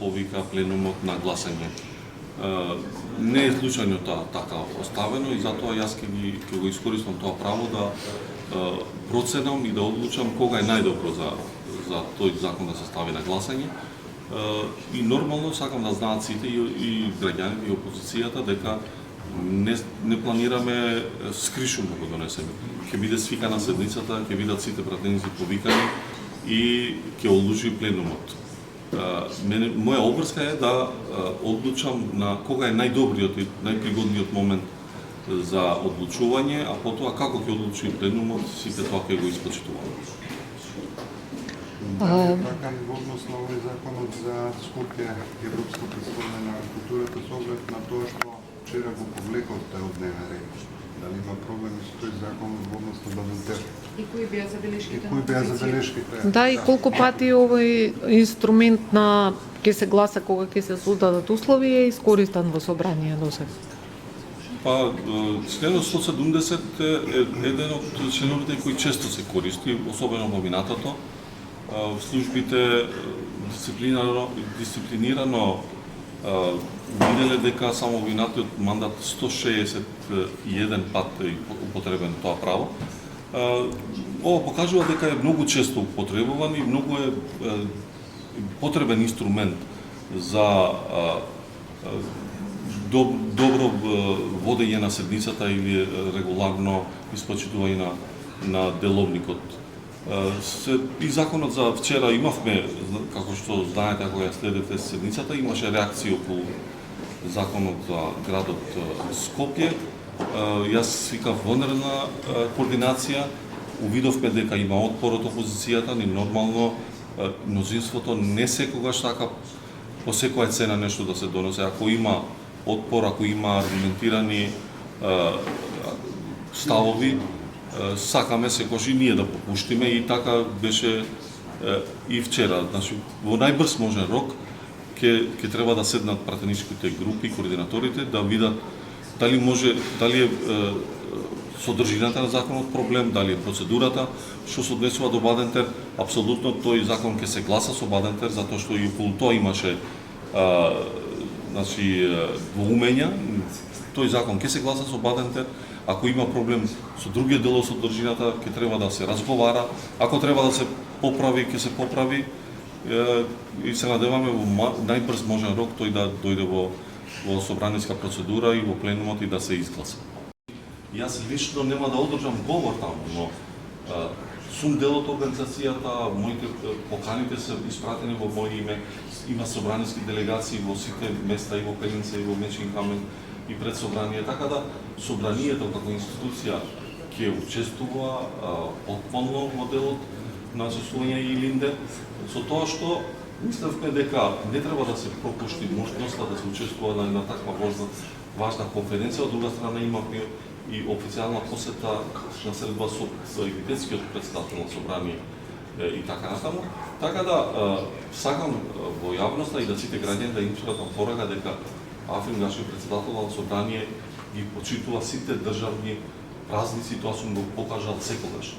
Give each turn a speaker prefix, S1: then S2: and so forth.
S1: повика пленумот на гласање. Не е случајно така оставено и затоа јас ќе го искористам тоа право да проценам и да одлучам кога е најдобро за тој закон да се стави на гласање. И нормално сакам да знаат сите и граѓаните и опозицијата дека не планираме скришум да го донесеме. Ќе биде свикана седницата, ќе бидат сите пратеници повикани и ќе одлучи пленумот. Моја обврска е да одлучам на кога е најдобриот и најпригодниот момент за одлучување, а потоа како ќе одлучи пленумот, сите тоа ќе го испочитуваме.
S2: Така во однос на овој законот за Скопје, европско претставување на културата, со оглед на тоа што вчера го повлековте од дневен ред. Дали има проблеми со тој закон во однос на Бадентер?
S3: И кои беа забелешките?
S2: Кои беа забелешките?
S4: Да, и колку пати овој инструмент на ќе се гласа кога ќе се создадат услови е искористан во собрание до сега?
S1: Па, членот 170 е еден од членовите кои често се користи, особено во минатото. В службите дисциплинирано виделе дека само во минатиот мандат 161 пат е употребен тоа право. Ова покажува дека е многу често употребуван и многу е потребен инструмент за добро водење на седницата или регуларно испочитување на деловникот. И законот за вчера имавме, како што знаете, ако ја следите седницата, имаше реакција околу законот за градот Скопје. Јас свикав вонредна координација, увидовме дека има отпор од опозицијата, ни нормално мнозинството не секогаш така по секоја цена нешто да се донесе. Ако има отпор, ако има аргументирани ставови, сакаме секогаш и ние да попуштиме и така беше и вчера. Значи, во најбрз можен рок ќе треба да седнат пратеничките групи, координаторите, да видат дали е содржината на законот проблем, дали е процедурата, што се однесува до Бадентер. Апсолутно тој закон ќе се гласа со Бадентер, затоа што и околу тоа имаше двоумења. Тој закон ќе се гласа со Бадентер. Ако има проблем со другиот дел од содржината, ќе треба да се разговара. Ако треба да се поправи, ќе се поправи. И се надеваме во најбрз можен рок тој да дојде во собраниска процедура и во пленумот и да се изгласа. Јас лично нема да одржам говор таму, но сум дел од организацијата, моите поканите се испратени во моје име, има собраниски делегации во сите места и во Пелинца и во Мечин Камен и пред собрание, така да собранието како институција ќе учествува потполно во делот на чувствување и Илинде, со тоа што мислевме дека не треба да се пропушти можноста да се учествува на една таква важна конференција. Од друга страна имавме и официјална посета на средба со египетскиот претседател на собрание и така натаму. Така да сакам во јавноста и да сите граѓани да им чуат порака дека Африн Гаши, претседател на собрание, ги почитува сите државни празници, тоа сум го покажал секогаш.